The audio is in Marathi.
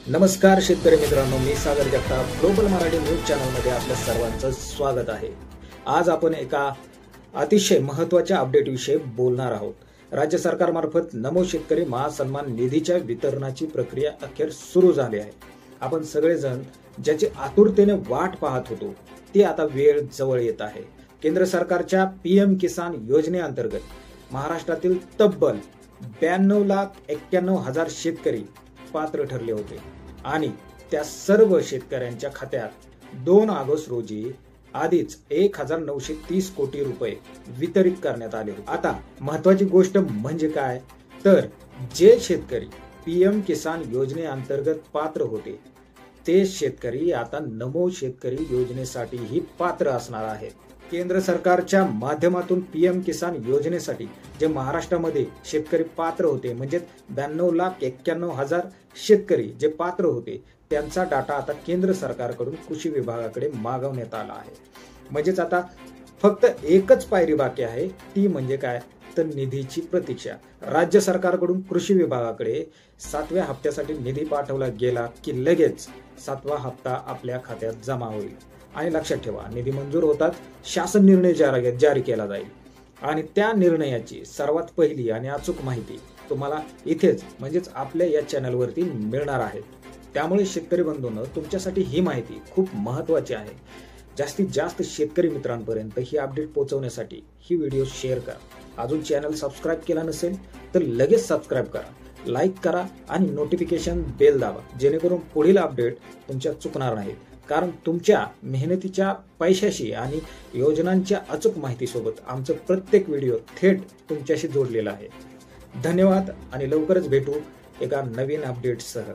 नमस्कार शेतकरी मित्रांनो, मी सागर जगताप ग्लोबल मराठी न्यूज चॅनलमध्ये आपल्या सर्वांचं स्वागत आहे। आज आपण एका अतिशय महत्त्वाच्या अपडेट विषयी बोलणार आहोत। राज्य सरकारमार्फत नमो शेतकरी महासन्मान निधीच्या वितरणाची प्रक्रिया अखेर सुरू झाली आहे। आपण सगळेजण ज्याची आतुरतेने वाट पाहत होतो ती आता वेळ जवळ येत आहे। केंद्र सरकारच्या पीएम किसान योजनेअंतर्गत महाराष्ट्रातील तब्बल 92,91,000 शेतकरी पात्र ठरले होते आणि त्या सर्व शेतकऱ्यांच्या खात्यात 2 ऑगस्ट रोजी आधीच 1,930 कोटी रुपये वितरित करण्यात आले होते। आता महत्त्वाची गोष्ट म्हणजे काय तर जे शेतकरी पीएम किसान योजनेअंतर्गत पात्र होते ते शेतकरी आता नमो शेतकरी योजनेसाठीही पात्र असणार आहेत। केंद्र सरकारच्या माध्यमातून पीएम किसान योजनेसाठी जे महाराष्ट्रामध्ये शेतकरी पात्र होते म्हणजे 92,91,000 शेतकरी जे पात्र होते त्यांचा डाटा आता केंद्र सरकारकडून कृषी विभागाकडे मागवण्यात आला आहे। म्हणजेच आता फक्त एकच पायरी बाकी आहे, ती म्हणजे काय तर निधीची प्रतीक्षा। राज्य सरकारकडून कृषी विभागाकडे 7व्या हप्त्यासाठी निधी पाठवला गेला की लगेच 7वा हप्ता आपल्या खात्यात जमा होईल। आणि लक्षात ठेवा, निधी मंजूर होतात शासन निर्णय जारी केला जाईल आणि त्या निर्णयाची सर्वात पहिली आणि अचूक माहिती तुम्हाला इथेच म्हणजेच आपल्या या चॅनलवरती मिळणार आहे। त्यामुळे शेतकरी बंधूंनो, तुमच्यासाठी ही माहिती खूप महत्त्वाची आहे। जास्तीत जास्त शेतकरी मित्रांपर्यंत ही अपडेट पोहोचवण्यासाठी ही व्हिडिओ शेअर करा। अजून चॅनल सबस्क्राइब केला नसेल तर लगेच सबस्क्राइब करा, लाईक करा आणि नोटिफिकेशन बेल दाबा, जेणेकरून पुढील अपडेट तुमच्या चुकणार नाहीत। कारण तुमच्या मेहनतीच्या पैशाशी आणि योजनांच्या अचूक माहितीसोबत आमचं प्रत्येक व्हिडिओ थेट तुमच्याशी जोडलेला आहे। धन्यवाद आणि लवकरच भेटू एका नवीन अपडेटसह।